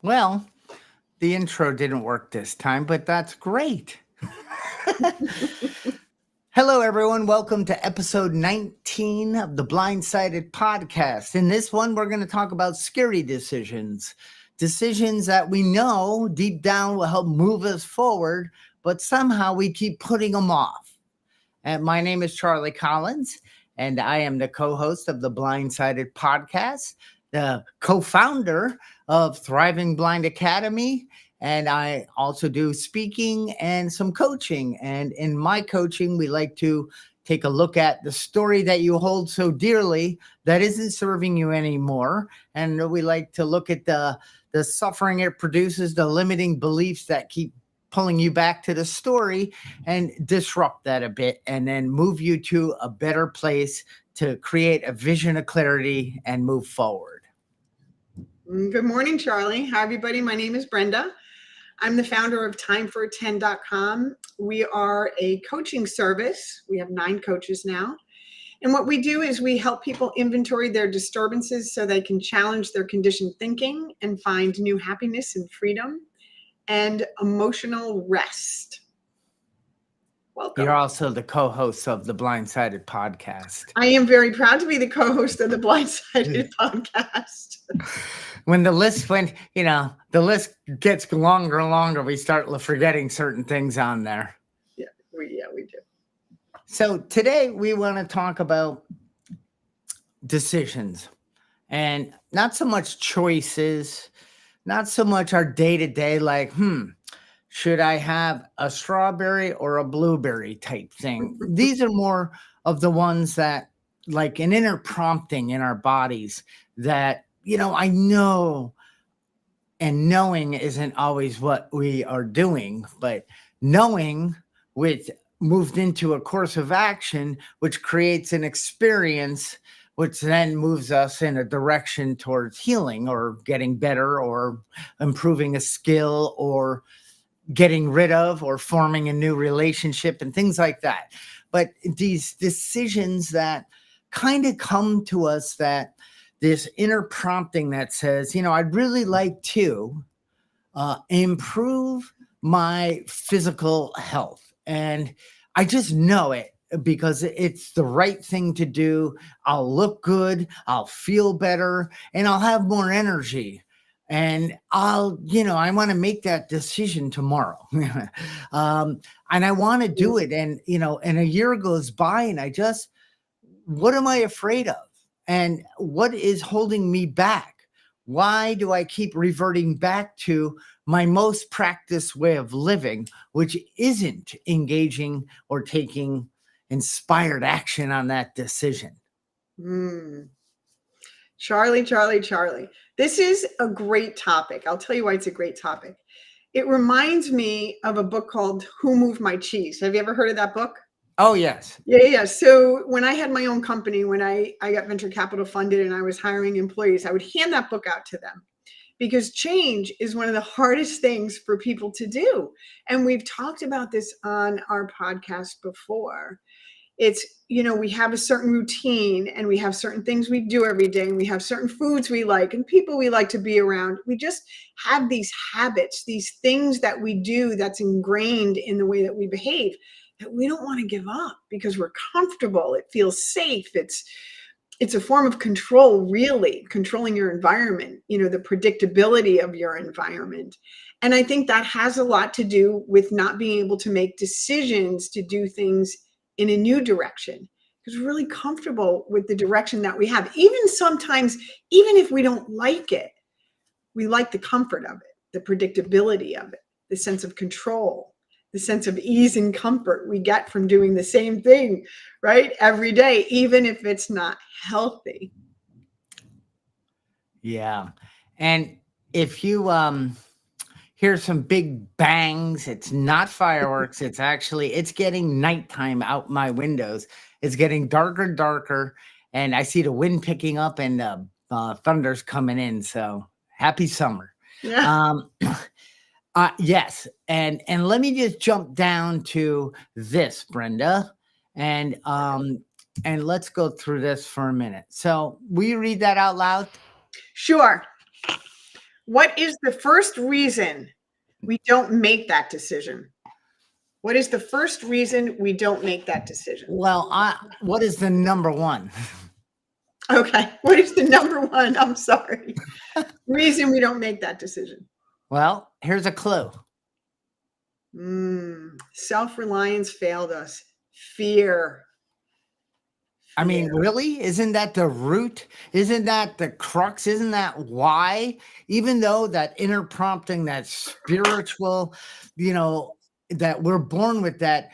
Well, the intro didn't work this time, but that's great. Hello, everyone. Welcome to episode 19 of the Blindsided podcast. In this one, we're going to talk about scary decisions, decisions that we know deep down will help move us forward, but somehow we keep putting them off. And my name is Charlie Collins, and I am the co host of the Blindsided podcast, the co founder of Thriving Blind Academy. And I also do speaking and some coaching. And in my coaching, we like to take a look at the story that you hold so dearly that isn't serving you anymore. And we like to look at the suffering it produces, the limiting beliefs that keep pulling you back to the story and disrupt that a bit and then move you to a better place to create a vision of clarity and move forward. Good morning, Charlie. Hi, everybody. My name is Brenda. I'm the founder of timefor10.com. We are a coaching service. We have 9 coaches now. And what we do is we help people inventory their disturbances so they can challenge their conditioned thinking and find new happiness and freedom and emotional rest. Welcome. You're also the co-host of the Blindsided podcast. I am very proud to be the co-host of the Blindsided podcast. When the list the list gets longer and longer, we start forgetting certain things on there. Yeah, we do. So today we want to talk about decisions and not so much choices, not so much our day-to-day, like, should I have a strawberry or a blueberry type thing? These are more of the ones that, like an inner prompting in our bodies that, I know, and knowing isn't always what we are doing, but knowing with moved into a course of action, which creates an experience, which then moves us in a direction towards healing or getting better or improving a skill or getting rid of or forming a new relationship and things like that. But these decisions that kind of come to us, that this inner prompting that says, I'd really like to improve my physical health. And I just know it because it's the right thing to do. I'll look good, I'll feel better, and I'll have more energy. And I want to make that decision tomorrow. And I want to do it. And a year goes by and what am I afraid of? And what is holding me back? Why do I keep reverting back to my most practiced way of living, which isn't engaging or taking inspired action on that decision? Charlie. This is a great topic. I'll tell you why it's a great topic. It reminds me of a book called Who Moved My Cheese? Have you ever heard of that book? Oh, yes. Yeah. So when I had my own company, when I got venture capital funded and I was hiring employees, I would hand that book out to them because change is one of the hardest things for people to do. And we've talked about this on our podcast before. It's, we have a certain routine and we have certain things we do every day and we have certain foods we like and people we like to be around. We just have these habits, these things that we do that's ingrained in the way that we behave that we don't want to give up because we're comfortable. It feels safe. It's a form of control, really, controlling your environment, the predictability of your environment. And I think that has a lot to do with not being able to make decisions to do things in a new direction because we're really comfortable with the direction that we have. Even sometimes, even if we don't like it, we like the comfort of it, the predictability of it, the sense of control, the sense of ease and comfort we get from doing the same thing, right? Every day, even if it's not healthy. Yeah. And if you hear some big bangs, it's not fireworks. It's getting nighttime out my windows. It's getting darker and darker. And I see the wind picking up and thunder's coming in. So happy summer. Yeah. Yes. And let me just jump down to this, Brenda. And let's go through this for a minute. So will you read that out loud? Sure. What is the first reason we don't make that decision? What is the first reason we don't make that decision? Well, what is the number one? Okay. What is the number one? I'm sorry. Reason we don't make that decision. Well, here's a clue. Self-reliance failed us. Fear. I mean, Fear. really? Isn't that the root? Isn't that the crux? Isn't that why? Even though that inner prompting, that spiritual, that we're born with that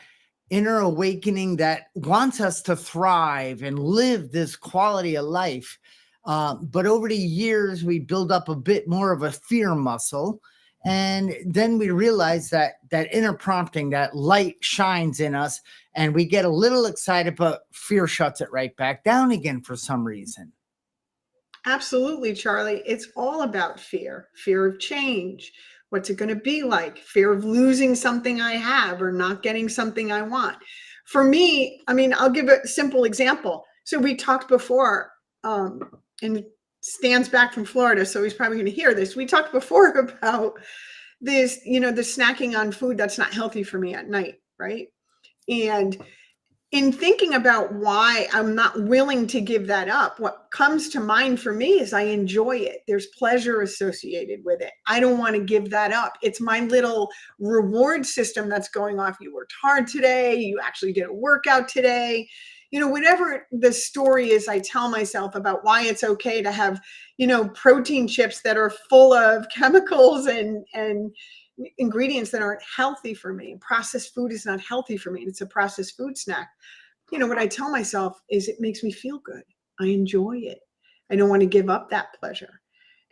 inner awakening that wants us to thrive and live this quality of life. But over the years, we build up a bit more of a fear muscle. And then we realize that that inner prompting, that light shines in us, and we get a little excited, but fear shuts it right back down again for some reason. Absolutely, Charlie. It's all about fear. Fear of change. What's it going to be like? Fear of losing something I have or not getting something I want. For me, I mean, I'll give a simple example. So we talked before, and Stan's back from Florida, so he's probably going to hear this. We talked before about this, the snacking on food that's not healthy for me at night, right? And in thinking about why I'm not willing to give that up, what comes to mind for me is I enjoy it. There's pleasure associated with it. I don't want to give that up. It's my little reward system that's going off. You worked hard today. You actually did a workout today. Whatever the story is, I tell myself about why it's okay to have, protein chips that are full of chemicals and ingredients that aren't healthy for me. Processed food is not healthy for me. It's a processed food snack. What I tell myself is it makes me feel good. I enjoy it. I don't want to give up that pleasure.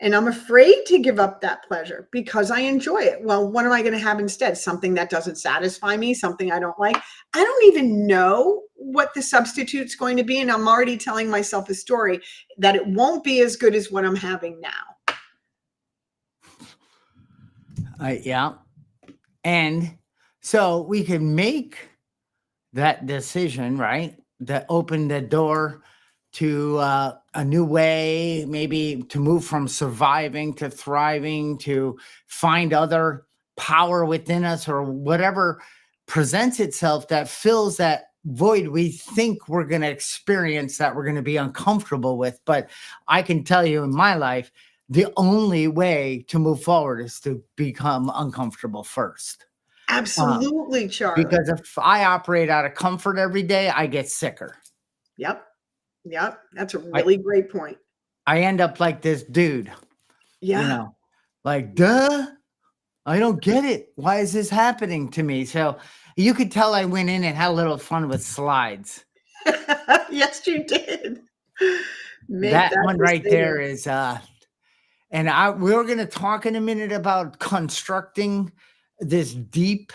And I'm afraid to give up that pleasure because I enjoy it. Well, what am I going to have instead? Something that doesn't satisfy me, something I don't like. I don't even know what the substitute's going to be. And I'm already telling myself a story that it won't be as good as what I'm having now. Yeah. And so we can make that decision, right? That open the door to a new way, maybe to move from surviving to thriving, to find other power within us or whatever presents itself that fills that void we think we're going to experience, that we're going to be uncomfortable with. But I can tell you in my life, the only way to move forward is to become uncomfortable first. Absolutely, Charlie. Because if I operate out of comfort every day, I get sicker. Yep. That's a really great point. I end up like this dude. Yeah. Like, duh, I don't get it. Why is this happening to me? So you could tell I went in and had a little fun with slides. Yes, you did. That one right there is, and we're going to talk in a minute about constructing this deep,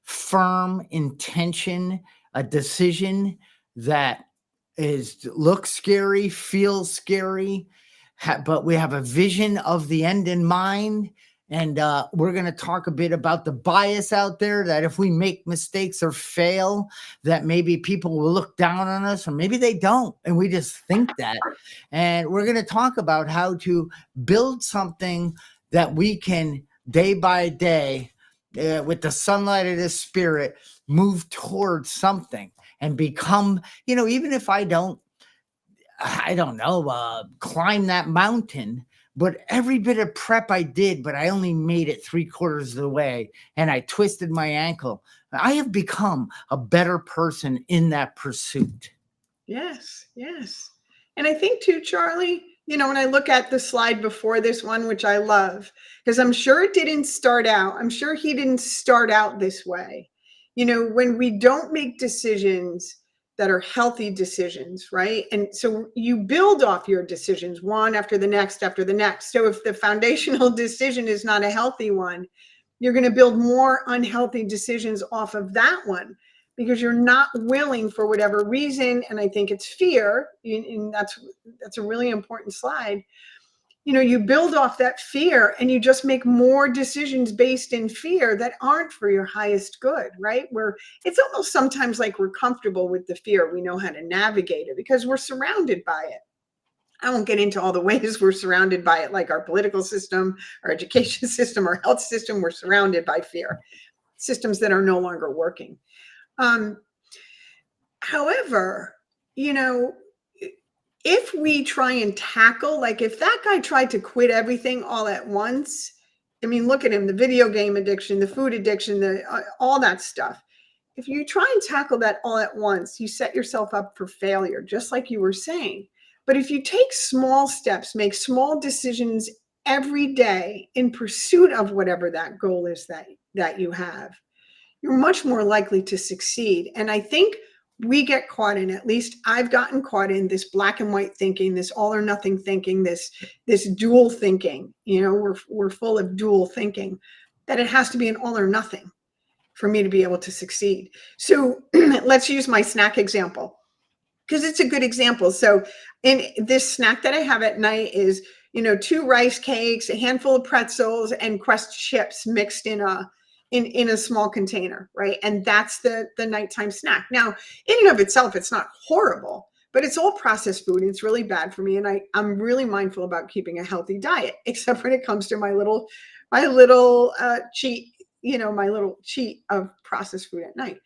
firm intention, a decision that looks scary, feels scary, but we have a vision of the end in mind. And we're going to talk a bit about the bias out there, that if we make mistakes or fail, that maybe people will look down on us, or maybe they don't, and we just think that. And we're going to talk about how to build something that we can, day by day, with the sunlight of the spirit, move towards something and become, even if I don't know, climb that mountain, but every bit of prep I did, but I only made it 3/4 of the way and I twisted my ankle. I have become a better person in that pursuit. Yes. And I think too, Charlie, when I look at the slide before this one, which I love, because I'm sure he didn't start out this way. When we don't make decisions that are healthy decisions, right? And so you build off your decisions one after the next. So if the foundational decision is not a healthy one, you're going to build more unhealthy decisions off of that one because you're not willing, for whatever reason. And I think it's fear. And that's a really important slide. You build off that fear and you just make more decisions based in fear that aren't for your highest good, right? Where it's almost sometimes like we're comfortable with the fear. We know how to navigate it because we're surrounded by it. I won't get into all the ways we're surrounded by it, like our political system, our education system, our health system. We're surrounded by fear, systems that are no longer working. However, you know, if we try and tackle, like if that guy tried to quit everything all at once, I mean, look at him, the video game addiction, the food addiction, all that stuff. If you try and tackle that all at once, you set yourself up for failure, just like you were saying. But if you take small steps, make small decisions every day in pursuit of whatever that goal is that you have, you're much more likely to succeed. And I think we get caught in, at least I've gotten caught in, this black and white thinking, this all or nothing thinking, this dual thinking. You know, we're full of dual thinking, that it has to be an all or nothing for me to be able to succeed. So let's use my snack example, because it's a good example. So in this snack that I have at night is, 2 rice cakes, a handful of pretzels, and Quest chips mixed in a small container, right? And that's the nighttime snack. Now, in and of itself, it's not horrible, but it's all processed food and it's really bad for me. And I'm really mindful about keeping a healthy diet, except when it comes to my little cheat, my little cheat of processed food at night.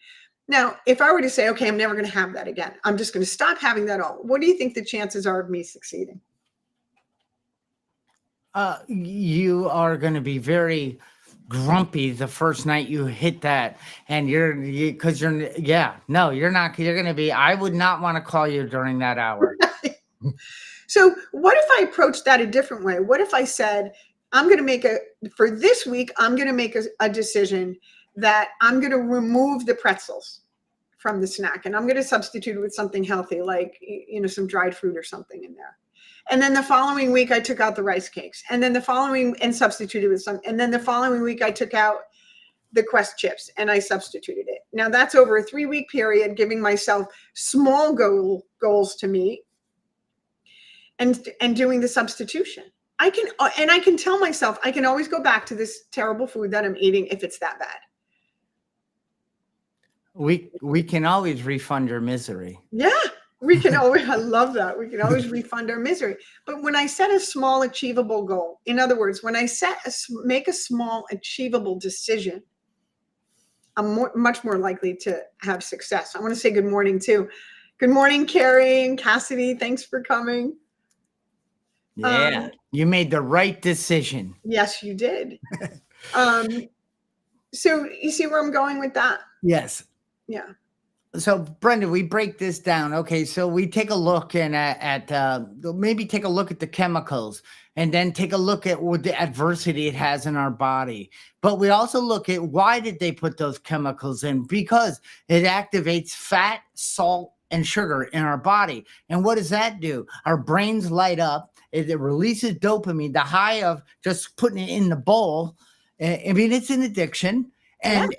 Now, if I were to say, okay, I'm never going to have that again, I'm just going to stop having that all, what do you think the chances are of me succeeding? You are going to be very grumpy the first night you hit that, and you're not, you're going to be, I would not want to call you during that hour. So what if I approached that a different way? What if I said, for this week, I'm going to make a decision that I'm going to remove the pretzels from the snack, and I'm going to substitute it with something healthy, like, some dried fruit or something in there. And then the following week I took out the rice cakes, and then and substituted with some, and then the following week I took out the Quest chips and I substituted it. Now that's over a 3-week period, giving myself small goals to meet and doing the substitution. I can tell myself I can always go back to this terrible food that I'm eating if it's that bad. We can always refund your misery. Yeah, we can always, I love that. We can always refund our misery. But when I set a small achievable goal, in other words, when I make a small achievable decision, I'm much more likely to have success. I want to say good morning too. Good morning, Carrie and Cassidy. Thanks for coming. Yeah, you made the right decision. Yes, you did. So you see where I'm going with that? Yes. Yeah. So Brenda, we break this down. Okay, so we take a look at maybe take a look at the chemicals, and then take a look at what the adversity it has in our body. But we also look at, why did they put those chemicals in? Because it activates fat, salt, and sugar in our body. And what does that do? Our brains light up. It releases dopamine, the high of just putting it in the bowl. I mean, it's an addiction. And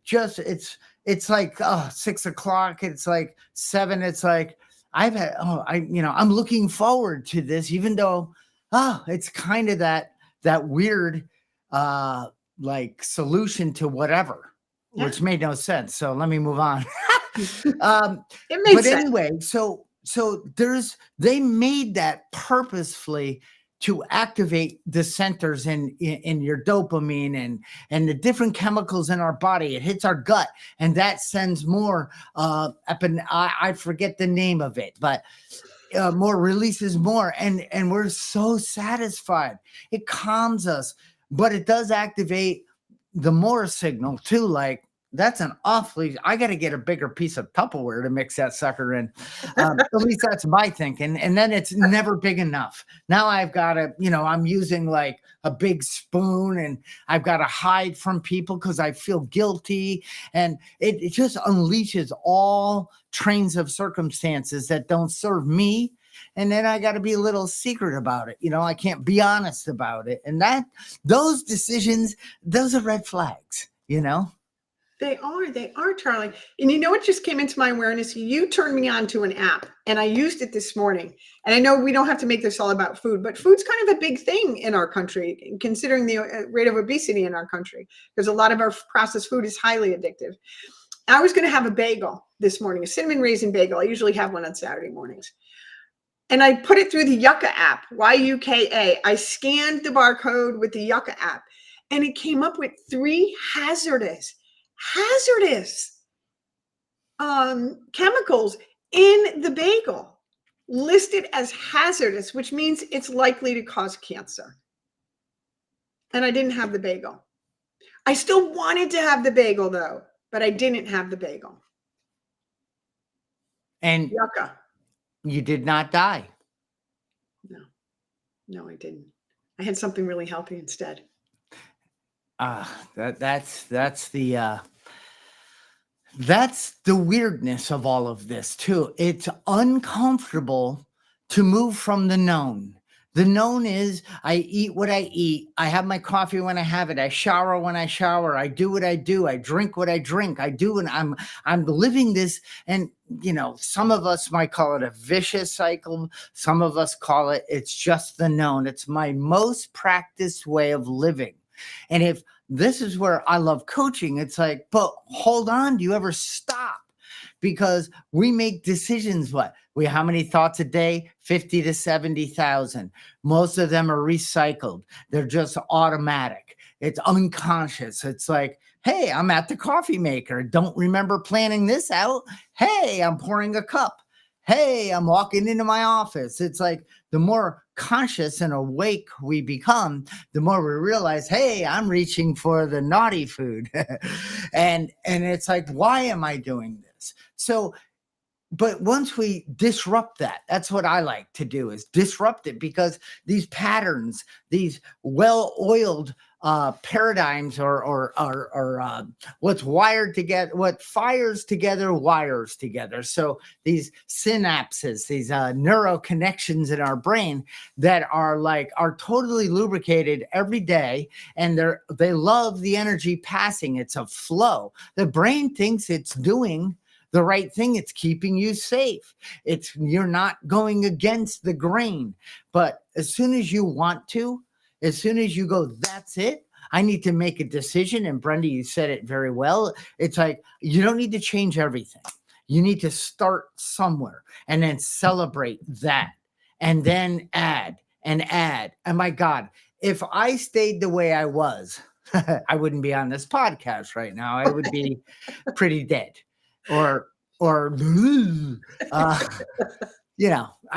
just it's like 6 o'clock, it's like 7, it's like I'm looking forward to this, even though it's kind of that weird like solution to whatever, which made no sense. So let me move on. It made sense. Anyway, so they made that purposefully to activate the centers in your dopamine and the different chemicals in our body. It hits our gut, and that sends more I forget the name of it, but more releases more, and we're so satisfied. It calms us, but it does activate the more signal too, like, that's an awfully, I got to get a bigger piece of Tupperware to mix that sucker in. At least that's my thinking. And then it's never big enough. Now I've got to, I'm using like a big spoon, and I've got to hide from people because I feel guilty. And it just unleashes all trains of circumstances that don't serve me. And then I got to be a little secret about it. I can't be honest about it. And those decisions, those are red flags, They are, Charlie. And what just came into my awareness? You turned me on to an app, and I used it this morning. And I know we don't have to make this all about food, but food's kind of a big thing in our country, considering the rate of obesity in our country, because a lot of our processed food is highly addictive. I was going to have a bagel this morning, a cinnamon raisin bagel. I usually have one on Saturday mornings. And I put it through the Yucca app, Yuka. I scanned the barcode with the Yucca app, and it came up with 3 hazardous chemicals in the bagel, listed as hazardous, which means it's likely to cause cancer. And I didn't have the bagel. I still wanted to have the bagel though, but I didn't have the bagel. And Yucca. you did not die. No, I didn't. I had something really healthy instead. That's the weirdness of all of this too. It's uncomfortable to move from the known. The known is I eat what I eat. I have my coffee when I have it. I shower when I shower. I do what I do. I drink what I drink. I do, and I'm living this. And some of us might call it a vicious cycle. Some of us call it's just the known. It's my most practiced way of living. And if this is where I love coaching, it's like, but hold on, do you ever stop? Because we make decisions. How many thoughts a day? 50 to 70,000. Most of them are recycled. They're just automatic. It's unconscious. It's like, hey, I'm at the coffee maker. Don't remember planning this out. Hey, I'm pouring a cup. Hey, I'm walking into my office. It's like the more conscious and awake we become, the more we realize, hey, I'm reaching for the naughty food. and it's like, why am I doing this? So, but once we disrupt that, that's what I like to do, is disrupt it, because these patterns, these well-oiled paradigms or what's wired together, what fires together, wires together. So these synapses, these neural connections in our brain that are totally lubricated every day, and they love the energy passing. It's a flow. The brain thinks it's doing the right thing. It's keeping you safe. You're not going against the grain. But as soon as you want to, as soon as you go, that's it, I need to make a decision. And Brenda, you said it very well. It's like, you don't need to change everything. You need to start somewhere and then celebrate that, and then add and add. And my God, if I stayed the way I was, I wouldn't be on this podcast right now. I would be pretty dead. Or I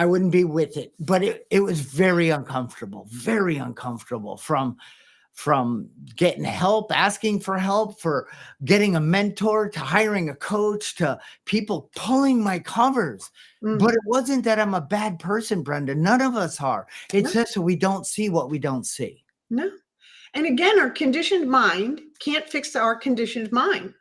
wouldn't be with it. But it was very uncomfortable from getting help, asking for help, for getting a mentor, to hiring a coach, to people pulling my covers. But it wasn't that I'm a bad person, Brenda. None of us are. It's just we don't see what we don't see. No. And again, our conditioned mind can't fix our conditioned mind.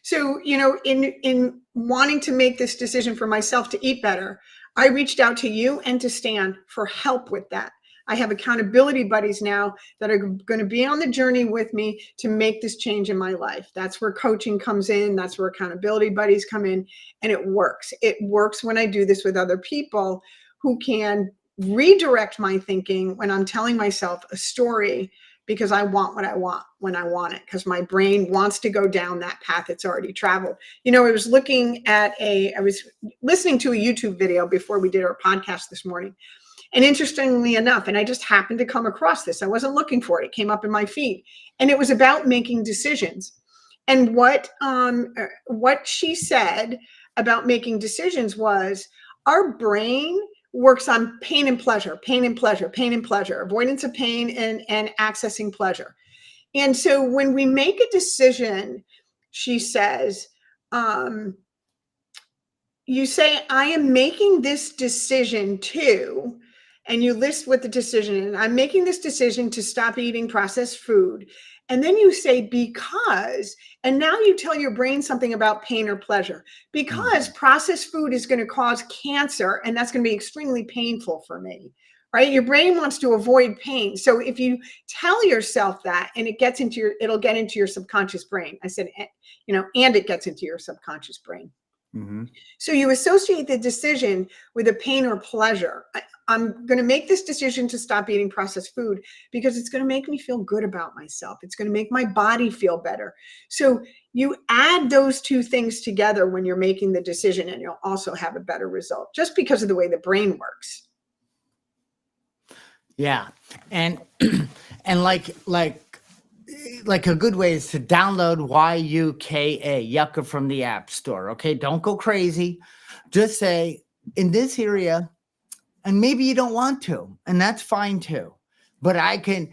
So, in wanting to make this decision for myself to eat better, I reached out to you and to Stan for help with that. I have accountability buddies now that are going to be on the journey with me to make this change in my life. That's where coaching comes in. That's where accountability buddies come in. And it works. It works when I do this with other people who can redirect my thinking when I'm telling myself a story, because I want what I want when I want it, because my brain wants to go down that path it's already traveled. I was listening to a YouTube video before we did our podcast this morning. And interestingly enough, and I just happened to come across this, I wasn't looking for it. It came up in my feed, and it was about making decisions. And what she said about making decisions was, our brain works on pain and pleasure, avoidance of pain and accessing pleasure. And so when we make a decision, she says, you say, I am making this decision to, and you list what the decision is. I'm making this decision to stop eating processed food. And then you say, because, and now you tell your brain something about pain or pleasure, because processed food is going to cause cancer, and that's going to be extremely painful for me, right? Your brain wants to avoid pain. So if you tell yourself that, and it'll get into your subconscious brain. I said, and it gets into your subconscious brain. Mm-hmm. So you associate the decision with a pain or pleasure. I'm going to make this decision to stop eating processed food because it's going to make me feel good about myself. It's going to make my body feel better. So you add those two things together when you're making the decision, and you'll also have a better result, just because of the way the brain works. Yeah. And and like a good way is to download YUKA, Yucca, from the App Store. Okay. Don't go crazy. Just say, in this area, and maybe you don't want to, and that's fine too. But I can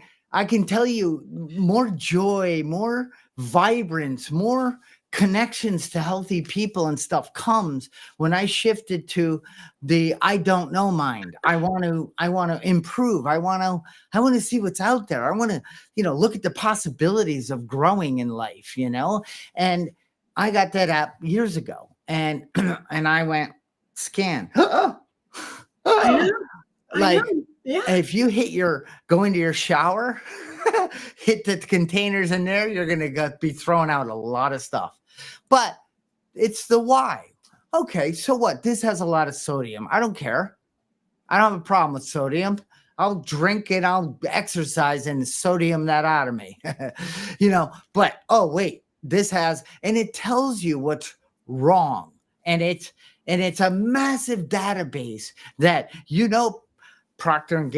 tell you, more joy, more vibrance, more connections to healthy people and stuff comes when I shifted to the I don't know mind. I want to improve. I want to see what's out there. I want to, look at the possibilities of growing in life. And I got that app years ago, and and I went scan. I know. I know. Like, Yeah. if you go into your shower, hit the containers in there, you're going to be throwing out a lot of stuff. But it's the why. Okay, so what? This has a lot of sodium. I don't care. I don't have a problem with sodium. I'll drink it. I'll exercise and sodium that out of me. But oh wait, and it tells you what's wrong. And it's a massive database that Procter and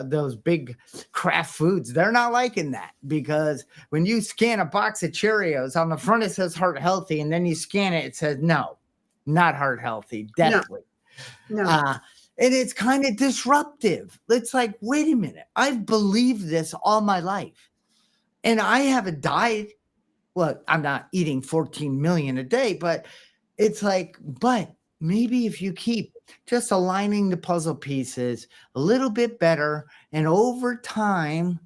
those big craft foods, they're not liking that, because when you scan a box of Cheerios, on the front it says heart healthy, and then you scan it, it says no, not heart healthy, deathly. No. And it's kind of disruptive. It's like, wait a minute, I've believed this all my life, and I haven't died. Well, I'm not eating 14 million a day, but it's like, but maybe if you keep just aligning the puzzle pieces a little bit better, and over time,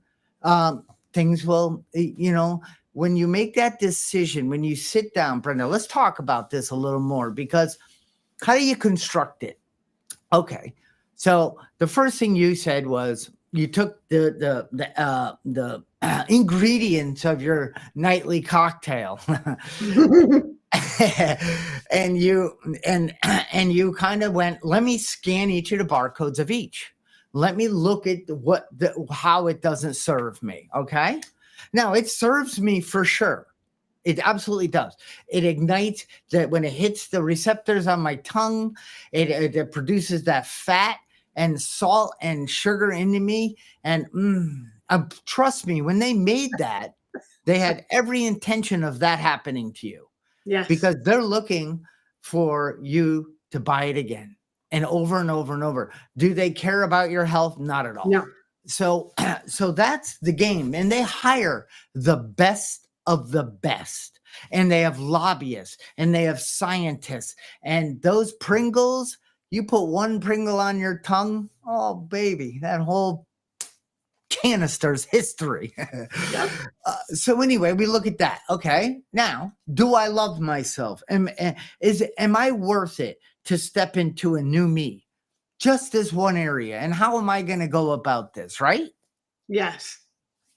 things will, when you make that decision, when you sit down, Brenda, let's talk about this a little more, because how do you construct it? Okay. So the first thing you said was you took the ingredients of your nightly cocktail and you kind of went, let me scan each of the barcodes of each. Let me look at how it doesn't serve me. Okay. Now it serves me for sure. It absolutely does. It ignites that when it hits the receptors on my tongue, it produces that fat and salt and sugar into me. And trust me, when they made that, they had every intention of that happening to you. Yes. Because they're looking for you to buy it again and over and over and over. Do they care about your health? Not at all. No. So that's the game. And they hire the best of the best. And they have lobbyists and they have scientists. And those Pringles, you put one Pringle on your tongue, oh, baby, that whole canister's history. Yep. So anyway, we look at that. Okay. Now, do I love myself? Am I worth it to step into a new me? Just this one area. And how am I going to go about this? Right? Yes.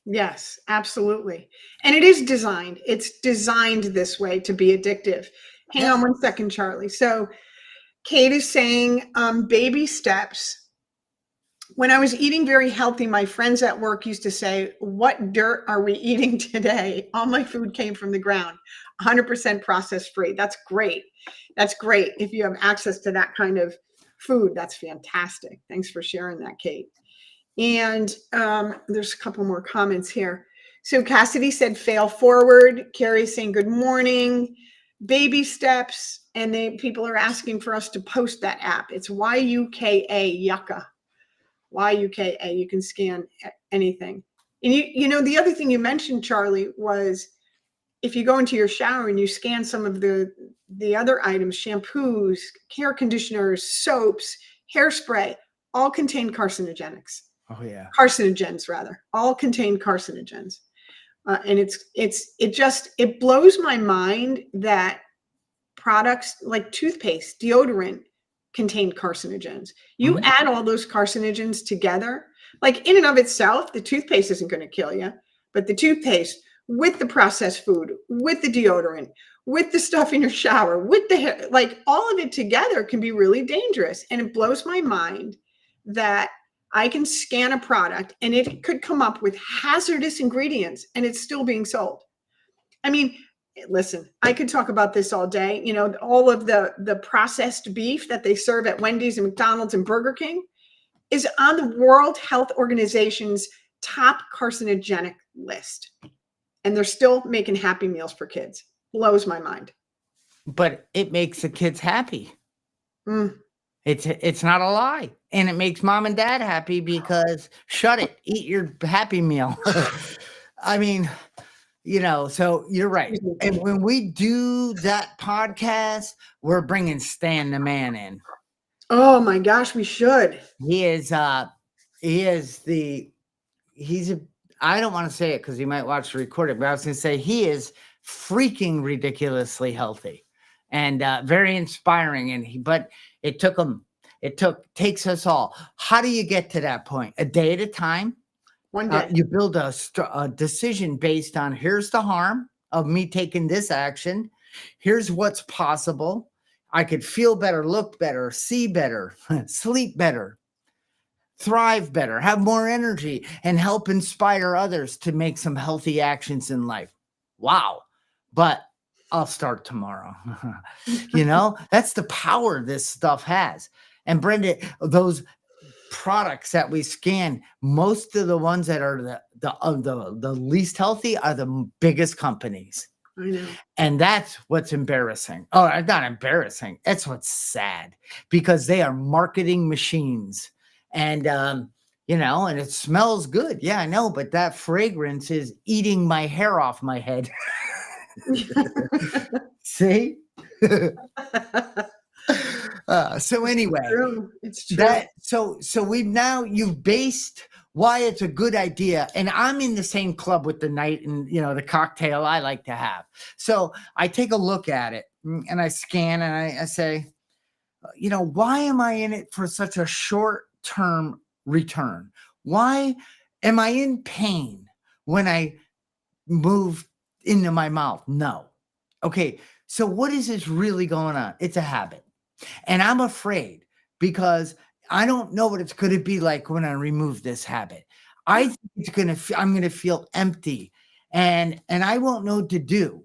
Yes, absolutely. And it is designed. It's designed this way to be addictive. Hang on one second, Charlie. So Kate is saying baby steps. When I was eating very healthy, my friends at work used to say, what dirt are we eating today? All my food came from the ground, 100% processed free. That's great. That's great. If you have access to that kind of food, that's fantastic. Thanks for sharing that, Kate. And there's a couple more comments here. So Cassidy said, fail forward. Carrie's saying, good morning. Baby steps. And people are asking for us to post that app. It's YUKA, Yucca. YUKA. You can scan anything. And the other thing you mentioned, Charlie, was if you go into your shower and you scan some of the other items, shampoos, hair conditioners, soaps, hairspray, all contain carcinogenics. Oh yeah. Carcinogens, rather, all contain carcinogens. And it blows my mind that products like toothpaste, deodorant contain carcinogens. You add all those carcinogens together, like in and of itself, the toothpaste isn't going to kill you, but the toothpaste with the processed food, with the deodorant, with the stuff in your shower, with the hair, like all of it together can be really dangerous. And it blows my mind that I can scan a product and it could come up with hazardous ingredients and it's still being sold. I mean, listen, I could talk about this all day. All of the processed beef that they serve at Wendy's and McDonald's and Burger King, is on the World Health Organization's top carcinogenic list. And they're still making Happy Meals for kids. Blows my mind. But it makes the kids happy. Mm. It's not a lie. And it makes mom and dad happy because shut it, eat your Happy Meal. I mean, so you're right. And when we do that podcast, we're bringing Stan the Man in. Oh my gosh, we should. He's I don't want to say it because he might watch the recording, but I was going to say he is freaking ridiculously healthy and very inspiring. But it takes us all. How do you get to that point? A day at a time. One day. You build a decision based on here's the harm of me taking this action. Here's what's possible. I could feel better, look better, see better, sleep better, thrive better, have more energy, and help inspire others to make some healthy actions in life. Wow. But I'll start tomorrow. That's the power this stuff has. And Brenda, those products that we scan, most of the ones that are the least healthy are the biggest companies. I know. And that's what's embarrassing. Oh, not embarrassing. That's what's sad because they are marketing machines. And, and it smells good. Yeah, I know. But that fragrance is eating my hair off my head. See? So anyway, it's true. So you've based why it's a good idea. And I'm in the same club with the night and, the cocktail I like to have. So I take a look at it and I scan and I say, why am I in it for such a short-term return? Why am I in pain when I move into my mouth? No. Okay. So what is this really going on? It's a habit. And I'm afraid because I don't know what it's going to be like when I remove this habit. I think I'm going to feel empty and I won't know what to do.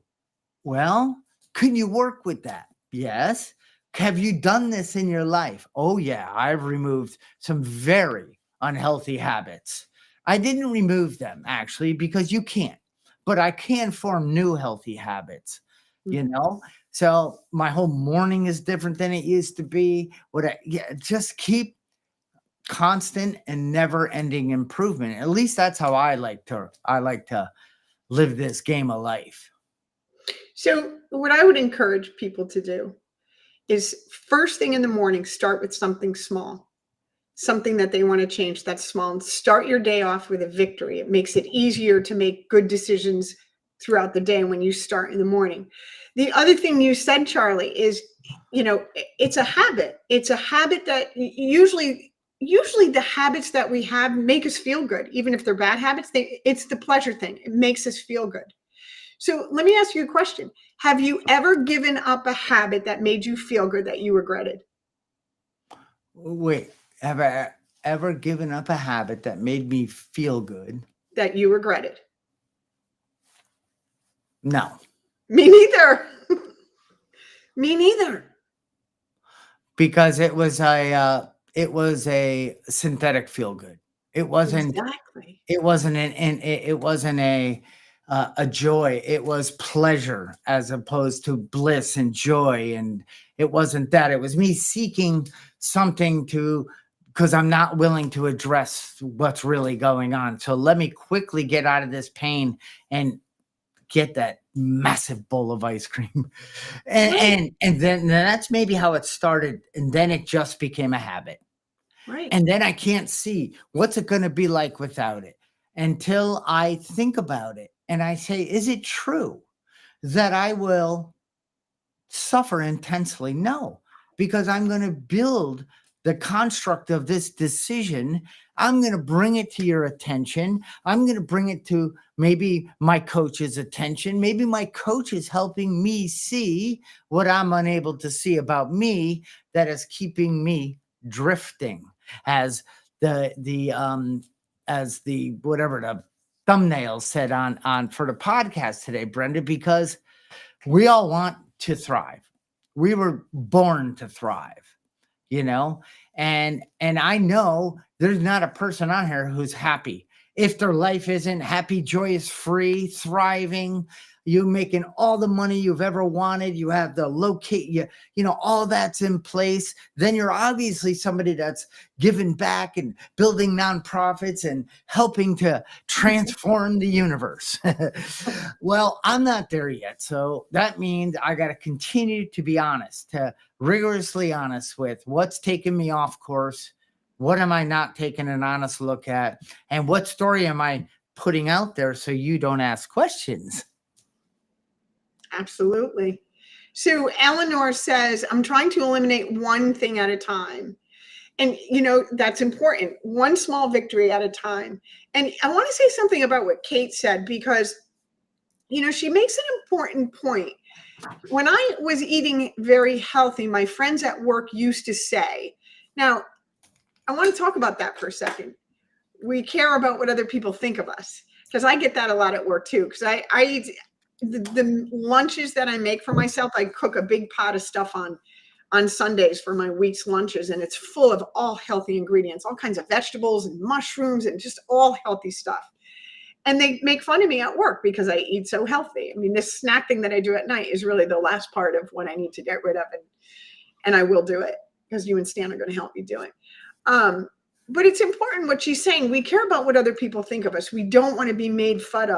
Well, can you work with that? Yes. Have you done this in your life? Oh yeah. I've removed some very unhealthy habits. I didn't remove them actually because you can't, but I can form new healthy habits, So my whole morning is different than it used to be. Just keep constant and never-ending improvement. At least that's how I like to live this game of life. So what I would encourage people to do is first thing in the morning, start with something small, something that they want to change that's small, and start your day off with a victory. It makes it easier to make good decisions throughout the day when you start in the morning. The other thing you said, Charlie, is, it's a habit. It's a habit that usually the habits that we have make us feel good. Even if they're bad habits, it's the pleasure thing. It makes us feel good. So let me ask you a question. Have you ever given up a habit that made you feel good that you regretted? Wait, have I ever given up a habit that made me feel good? That you regretted? No. Me neither. Me neither. Because it was a synthetic feel good. It wasn't exactly. It wasn't a joy. It was pleasure as opposed to bliss and joy. And it wasn't that. It was me seeking something because I'm not willing to address what's really going on. So let me quickly get out of this pain and get that massive bowl of ice cream. And then that's maybe how it started. And then it just became a habit. Right. And then I can't see what's it going to be like without it until I think about it. And I say, is it true that I will suffer intensely? No, because I'm going to build the construct of this decision. I'm going to bring it to your attention. I'm going to bring it to maybe my coach's attention. Maybe my coach is helping me see what I'm unable to see about me that is keeping me drifting, as the whatever the thumbnail said on for the podcast today, Brenda, because we all want to thrive. We were born to thrive. you know, and I know there's not a person on here who's happy. If their life isn't happy, joyous, free, thriving, you making all the money you've ever wanted, you have the locate, you know, all that's in place, then you're obviously somebody that's giving back and building nonprofits and helping to transform the universe. Well, I'm not there yet. So that means I got to continue to be honest, to rigorously honest with what's taking me off course. What am I not taking an honest look at? And what story am I putting out there so you don't ask questions? Absolutely. So Eleanor says, I'm trying to eliminate one thing at a time. And, you know, that's important. One small victory at a time. And I want to say something about what Kate said, because, you know, she makes an important point. When I was eating very healthy, my friends at work used to say, now, I want to talk about that for a second. We care about what other people think of us, because I get that a lot at work too. Because I eat the lunches that I make for myself. I cook a big pot of stuff on Sundays for my week's lunches, and it's full of all healthy ingredients, all kinds of vegetables and mushrooms and just all healthy stuff. And they make fun of me at work because I eat so healthy. I mean, this snack thing that I do at night is really the last part of what I need to get rid of, and I will do it because you and Stan are going to help me do it. But it's important what she's saying. We care about what other people think of us. We don't want to be made fun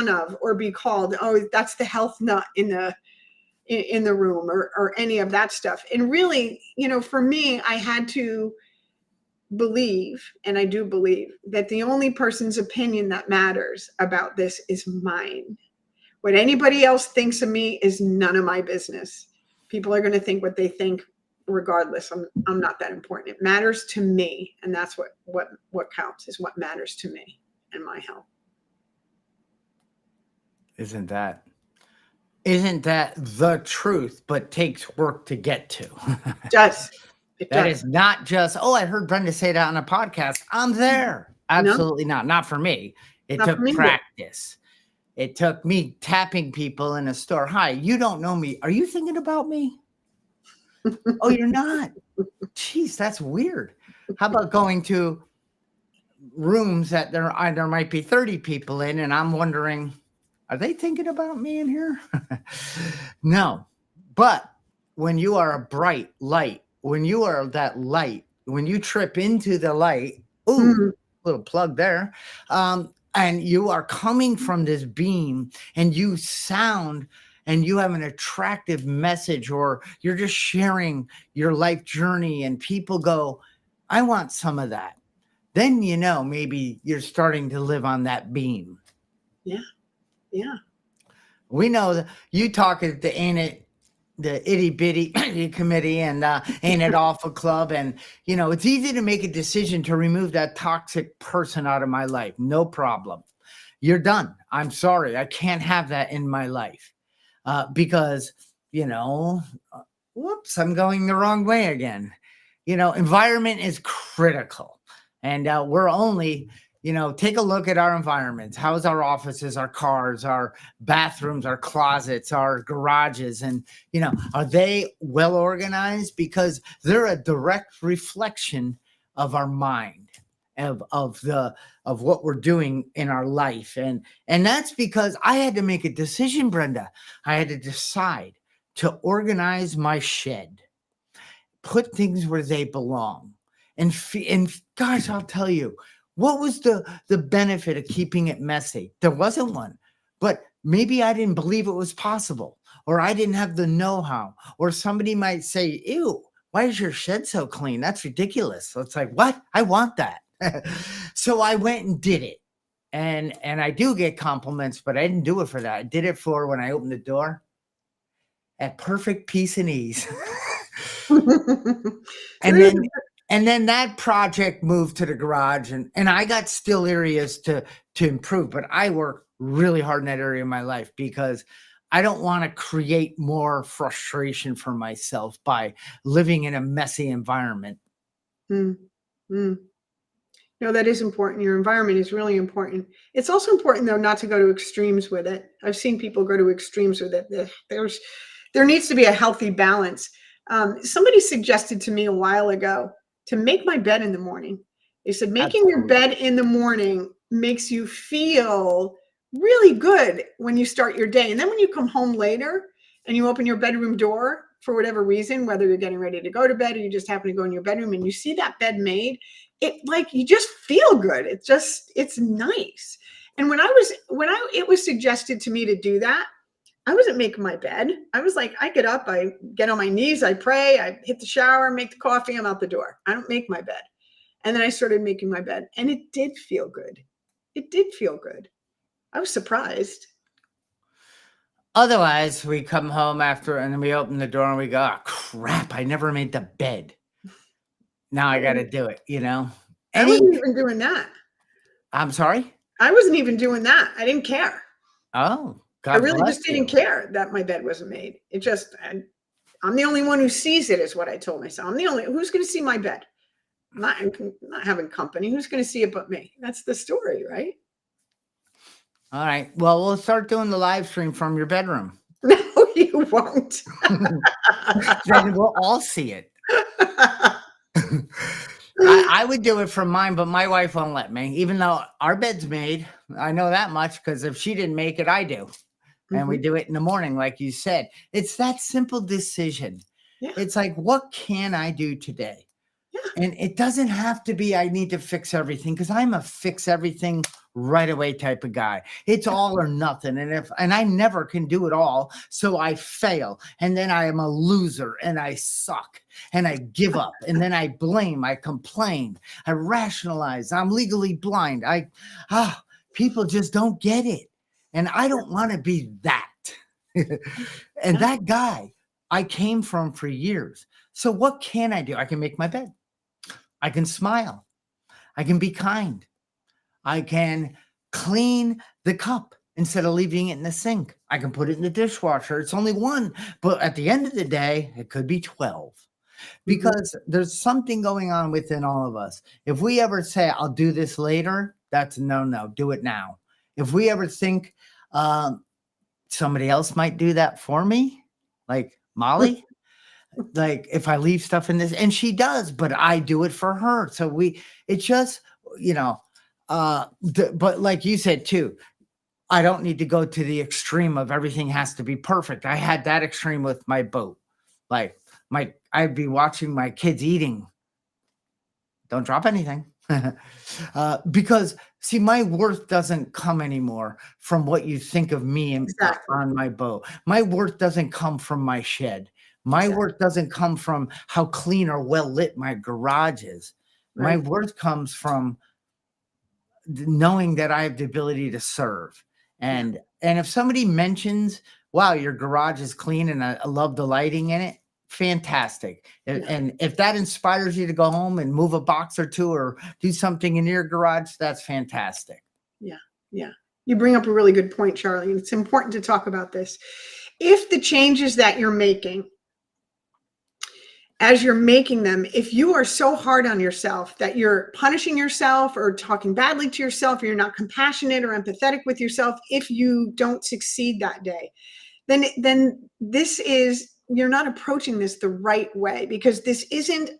of or be called, oh, that's the health nut in the room, or any of that stuff. And really, you know, for me, I had to believe, and I do believe, that the only person's opinion that matters about this is mine. What anybody else thinks of me is none of my business. People are going to think what they think regardless. I'm not that important. It matters to me, and that's what counts, is what matters to me and my health. Isn't that the truth, but takes work to get to? It does. That is not just, oh, I heard Brenda say that on a podcast, I'm there. Absolutely not. Not for me. It took practice. It took me tapping people in a store. Hi, you don't know me. Are you thinking about me? Oh, you're not. Jeez, that's weird. How about going to rooms that there might be 30 people in, and I'm wondering, are they thinking about me in here? No. But when you are a bright light, when you are that light, when you trip into the light, little plug there, and you are coming from this beam, and you sound, and you have an attractive message, or you're just sharing your life journey, and people go, I want some of that. Then, you know, maybe you're starting to live on that beam. Yeah. Yeah. We know that you talk at the itty bitty committee and Ain't It Awful Club. And, you know, it's easy to make a decision to remove that toxic person out of my life. No problem. You're done. I'm sorry. I can't have that in my life because, you know, whoops, I'm going the wrong way again. You know, environment is critical. And we're only, you know, take a look at our environments. How's our offices, our cars, our bathrooms, our closets, our garages? And, you know, are they well organized? Because they're a direct reflection of our mind, of what we're doing in our life. And that's because I had to make a decision, Brenda. I had to decide to organize my shed, put things where they belong. And gosh, I'll tell you, what was the benefit of keeping it messy? There wasn't one, but maybe I didn't believe it was possible, or I didn't have the know-how, or somebody might say, ew, why is your shed so clean? That's ridiculous. So it's like, what? I want that. So I went and did it. And I do get compliments, but I didn't do it for that. I did it for when I opened the door at perfect peace and ease. And then that project moved to the garage, and I got still areas to improve, but I work really hard in that area of my life because I don't want to create more frustration for myself by living in a messy environment. No, that is important. Your environment is really important. It's also important, though, not to go to extremes with it. I've seen people go to extremes with it. There needs to be a healthy balance. Somebody suggested to me a while ago to make my bed in the morning. They said making your Absolutely. bed in the morning makes you feel really good when you start your day. And then when you come home later and you open your bedroom door for whatever reason, whether you're getting ready to go to bed or you just happen to go in your bedroom and you see that bed made, it like you just feel good. It's nice. And it was suggested to me to do that, I wasn't making my bed. I was like, I get up, I get on my knees, I pray, I hit the shower, make the coffee, I'm out the door. I don't make my bed. And then I started making my bed and it did feel good. It did feel good. I was surprised. Otherwise, we come home after and then we open the door and we go, oh, crap, I never made the bed. Now I got to do it, you know? I Any, wasn't even doing that. I'm sorry? I wasn't even doing that. I didn't care. Oh, I God really bless just didn't you. care that my bed wasn't made. It just, I'm the only one who sees it, is what I told myself. I'm the only, who's going to see my bed? Not having company. Who's going to see it but me? That's the story, right? All right. Well, we'll start doing the live stream from your bedroom. No, you won't. Then we'll all see it. I would do it from mine, but my wife won't let me, even though our bed's made. I know that much because if she didn't make it, I do. And we Mhm. do it in the morning, like you said. It's that simple decision. Yeah, It's like, what can I do today? yeah, And it doesn't have to be, I need to fix everything, because I'm a fix everything right away type of guy. It's all or nothing. And I never can do it all. So I fail. And then I am a loser and I suck and I give up. And then I blame, I complain, I rationalize, I'm legally blind. People just don't get it. And I don't want to be that. And yeah, that guy I came from for years. So what can I do? I can make my bed. I can smile. I can be kind. I can clean the cup instead of leaving it in the sink. I can put it in the dishwasher. It's only one, but at the end of the day, it could be 12 mhm, because there's something going on within all of us. If we ever say, I'll do this later, that's no, do it now. If we ever think somebody else might do that for me, like Molly, like if I leave stuff in this, and she does, but I do it for her. So it's just, you know, but like you said too, I don't need to go to the extreme of everything has to be perfect. I had that extreme with my boat. Like I'd be watching my kids eating. Don't drop anything. Because see, my worth doesn't come anymore from what you think of me exactly, on my boat. My worth doesn't come from my shed. My exactly, worth doesn't come from how clean or well lit my garage is. My right. worth comes from knowing that I have the ability to serve. Yeah, And if somebody mentions, wow, your garage is clean and I love the lighting in it, fantastic. yeah, And if that inspires you to go home and move a box or two or do something in your garage, that's fantastic. yeah, yeah. You bring up a really good point, Charlie, and it's important to talk about this. If the changes that you're making, as you're making them, if you are so hard on yourself that you're punishing yourself or talking badly to yourself, or you're not compassionate or empathetic with yourself, if you don't succeed that day, then this is, you're not approaching this the right way, because this isn't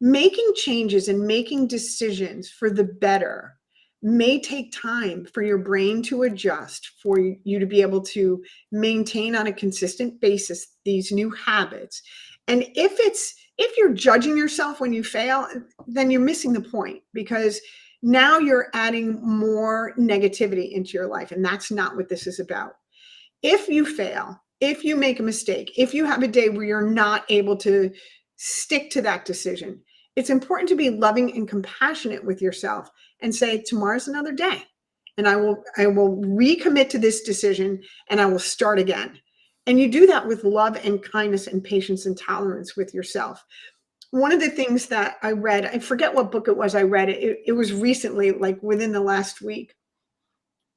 making changes and making decisions for the better may take time for your brain to adjust, for you to be able to maintain on a consistent basis these new habits. And if you're judging yourself when you fail, then you're missing the point, because now you're adding more negativity into your life, and that's not what this is about. If you fail, if you make a mistake, if you have a day where you're not able to stick to that decision, it's important to be loving and compassionate with yourself and say, tomorrow's another day. And I will recommit to this decision and I will start again. And you do that with love and kindness and patience and tolerance with yourself. One of the things that I read, I forget what book it was I read, it was recently, like within the last week.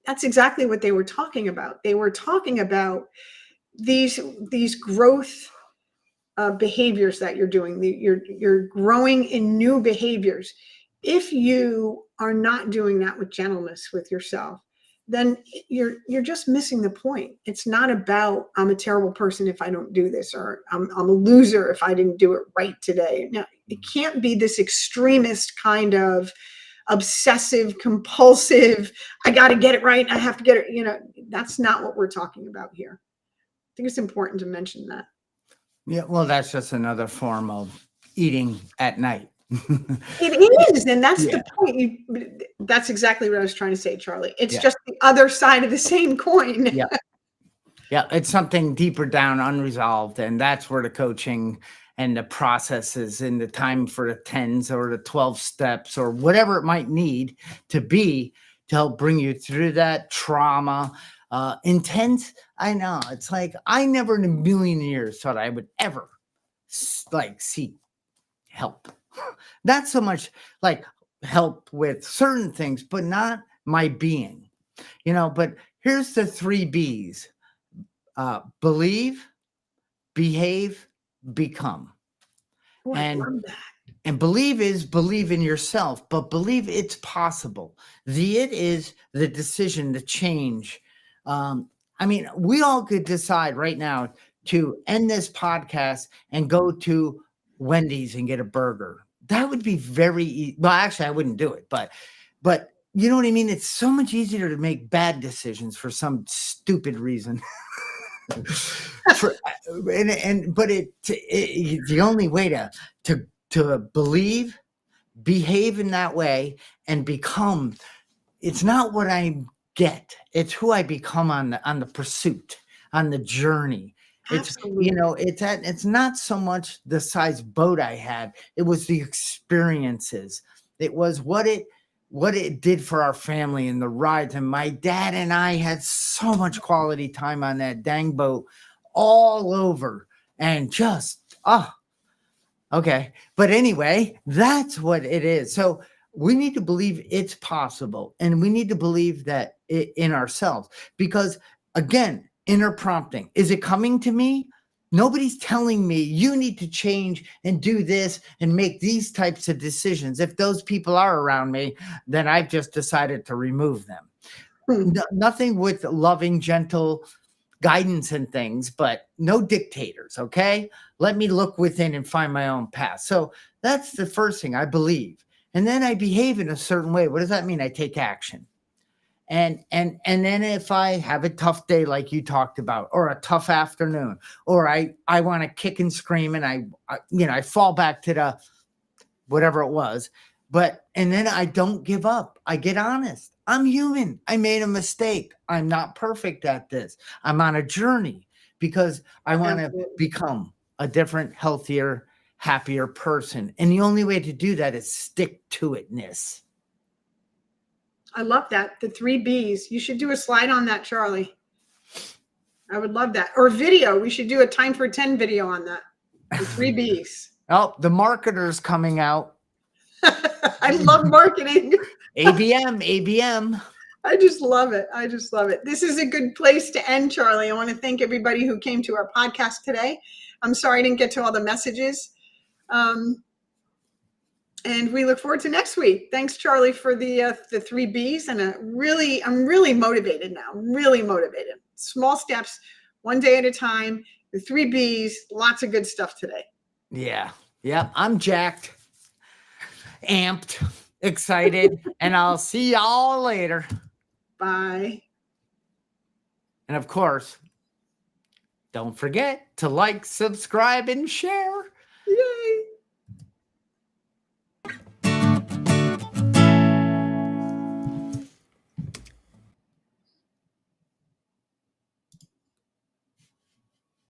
That's exactly what they were talking about. They were talking about these growth behaviors that you're doing. You're growing in new behaviors. If you are not doing that with gentleness with yourself, then you're just missing the point. It's not about I'm a terrible person if I don't do this, or I'm a loser if I didn't do it right today. No, it can't be this extremist kind of obsessive compulsive, I got to get it right, I have to get it, that's not what we're talking about here. I think it's important to mention that. Yeah, well, that's just another form of eating at night. It is, and that's Yeah. the point. That's exactly what I was trying to say, Charlie. It's Yeah. just the other side of the same coin. Yeah. Yeah, it's something deeper down, unresolved, and that's where the coaching and the processes and the time for the 10s or the 12 steps or whatever it might need to be to help bring you through that trauma. Intense, I know. It's like I never in a million years thought I would ever seek help. Not so much like help with certain things, but not my being, but here's the 3 B's. Believe, behave, become. Oh, I And love that. and believe is believe in yourself, but believe it's possible. The it is the decision to change. I mean, we all could decide right now to end this podcast and go to Wendy's and get a burger. That would be very well, actually, I wouldn't do it, but you know what I mean? It's so much easier to make bad decisions for some stupid reason. But the only way to believe, behave in that way, and become, it's not what I get, it's who I become on the pursuit, on the journey. Absolutely. It's not so much the size boat I had, it was the experiences. It was what it did for our family and the rides. And my dad and I had so much quality time on that dang boat, all over, and just okay. But anyway, that's what it is. So we need to believe it's possible, and we need to believe that in ourselves, because again, inner prompting, is it coming to me? Nobody's telling me you need to change and do this and make these types of decisions. If those people are around me, then I've just decided to remove them. Nothing with loving, gentle guidance and things, but no dictators. Okay. Let me look within and find my own path. So that's the first thing I believe. And then I behave in a certain way. What does that mean? I take action. And then if I have a tough day, like you talked about, or a tough afternoon, or I want to kick and scream, and I fall back to the whatever it was, and then I don't give up. I get honest. I'm human. I made a mistake. I'm not perfect at this. I'm on a journey because I want to become a different, healthier, happier person. And the only way to do that is stick to itness. I love that. The 3 B's. You should do a slide on that, Charlie. I would love that. Or video. We should do a time for 10 video on that. The 3 B's. Oh, the marketer's coming out. I love marketing. ABM. I just love it. I just love it. This is a good place to end, Charlie. I want to thank everybody who came to our podcast today. I'm sorry I didn't get to all the messages. And we look forward to next week. Thanks, Charlie, for the 3 B's. And I'm really motivated now. Really motivated. Small steps, one day at a time. The 3 B's. Lots of good stuff today. Yeah. I'm jacked, amped, excited, and I'll see y'all later. Bye. And of course, don't forget to like, subscribe, and share.